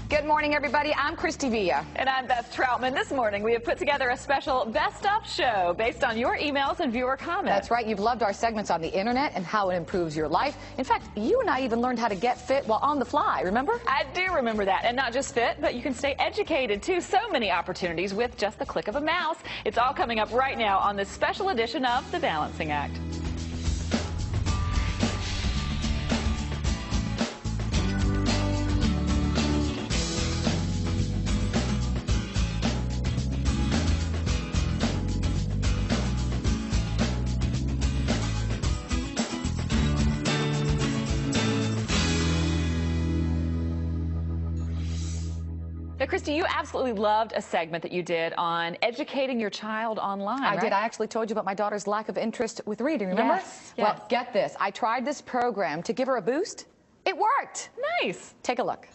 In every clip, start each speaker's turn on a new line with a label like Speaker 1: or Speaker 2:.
Speaker 1: Good morning, everybody. I'm Christy Villa.
Speaker 2: And I'm Beth Troutman. This morning, we have put together a special Best Of show based on your emails and viewer comments.
Speaker 1: That's right. You've loved our segments on the internet and how it improves your life. In fact, you and I even learned how to get fit while on the fly, remember?
Speaker 2: I do remember that. And not just fit, but you can stay educated, too. So many opportunities with just the click of a mouse. It's all coming up right now on this special edition of The Balancing Act. Now, Christy, you absolutely loved a segment that you did on educating your child online,
Speaker 1: I
Speaker 2: right?
Speaker 1: did. I actually told you about my daughter's lack of interest with reading, remember?
Speaker 2: Yes.
Speaker 1: Well, get this. I tried this program to give her a boost. It worked.
Speaker 2: Nice.
Speaker 1: Take a look.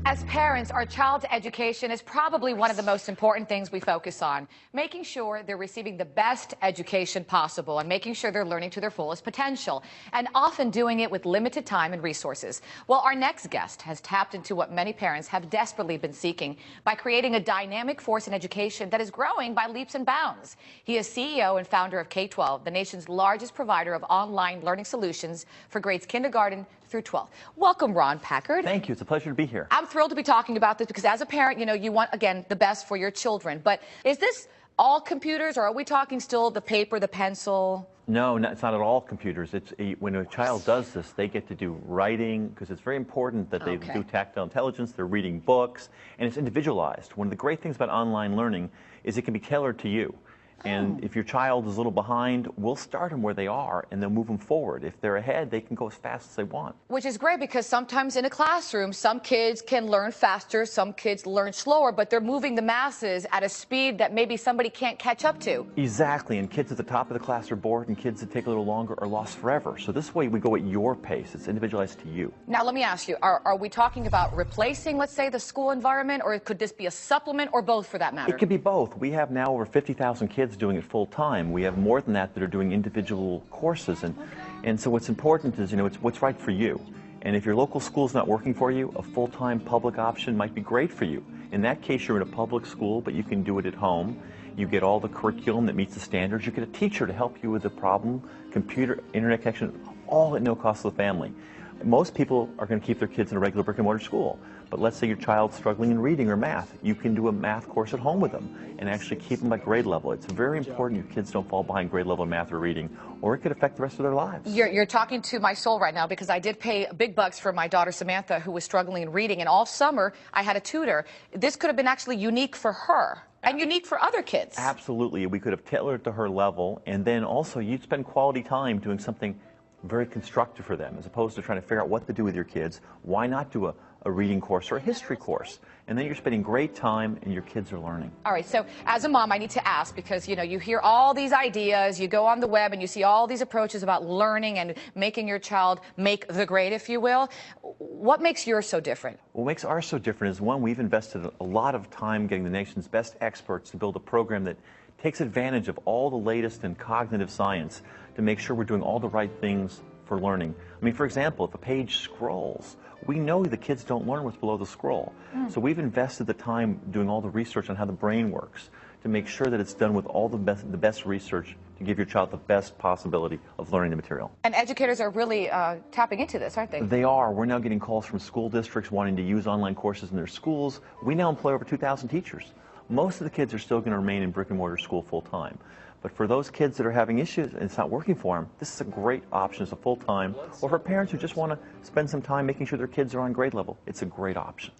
Speaker 1: As parents, our child's education is probably one of the most important things we focus on. Making sure they're receiving the best education possible and making sure they're learning to their fullest potential, and often doing it with limited time and resources. Well, our next guest has tapped into what many parents have desperately been seeking by creating a dynamic force in education that is growing by leaps and bounds. He is CEO and founder of K-12, the nation's largest provider of online learning solutions for grades kindergarten through 12. Welcome, Ron Packard.
Speaker 3: Thank you. It's a pleasure to be here.
Speaker 1: I'm thrilled to be talking about this because as a parent, you know, you want, again, the best for your children. But is this all computers, or are we talking still the paper, the pencil?
Speaker 3: No, it's not at all computers. When a child does this, they get to do writing, because it's very important that they do tactile intelligence. They're reading books, and it's individualized. One of the great things about online learning is it can be tailored to you. And if your child is a little behind, we'll start them where they are, and they'll move them forward. If they're ahead, they can go as fast as they want.
Speaker 1: Which is great, because sometimes in a classroom, some kids can learn faster, some kids learn slower, but they're moving the masses at a speed that maybe somebody can't catch up to.
Speaker 3: Exactly, and kids at the top of the class are bored, and kids that take a little longer are lost forever. So this way we go at your pace. It's individualized to you.
Speaker 1: Now, let me ask you, are we talking about replacing, let's say, the school environment, or could this be a supplement, or both for that matter?
Speaker 3: It could be both. We have now over 50,000 kids doing it full time. We have more than that are doing individual courses, and so what's important is, you know, it's what's right for you. And if your local school's not working for you, a full-time public option might be great for you. In that case, you're in a public school, but you can do it at home. You get all the curriculum that meets the standards. You get a teacher to help you with the problem, computer, internet connection, all at no cost to the family. Most people are going to keep their kids in a regular brick-and-mortar school, but let's say your child's struggling in reading or math. You can do a math course at home with them and actually keep them at grade level. It's very important your kids don't fall behind grade level in math or reading, or it could affect the rest of their lives.
Speaker 1: You're talking to my soul right now, because I did pay big bucks for my daughter Samantha, who was struggling in reading, and all summer I had a tutor. This could have been actually unique for her and unique for other kids.
Speaker 3: Absolutely. We could have tailored it to her level, and then also you'd spend quality time doing something very constructive for them, as opposed to trying to figure out what to do with your kids. Why not do a reading course or a history course? And then you're spending great time and your kids are learning.
Speaker 1: All right, so as a mom, I need to ask, because, you know, you hear all these ideas, you go on the web and you see all these approaches about learning and making your child make the grade, if you will. What makes yours so different?
Speaker 3: What makes ours so different is, one, we've invested a lot of time getting the nation's best experts to build a program that takes advantage of all the latest in cognitive science to make sure we're doing all the right things for learning. I mean, for example, if a page scrolls, we know the kids don't learn what's below the scroll. So we've invested the time doing all the research on how the brain works to make sure that it's done with all the best research to give your child the best possibility of learning the material.
Speaker 1: And educators are really tapping into this, aren't they?
Speaker 3: They are. We're now getting calls from school districts wanting to use online courses in their schools. We now employ over 2,000 teachers. Most of the kids are still going to remain in brick-and-mortar school full-time. But for those kids that are having issues and it's not working for them, this is a great option as a full-time, or for parents who just want to spend some time making sure their kids are on grade level. It's a great option.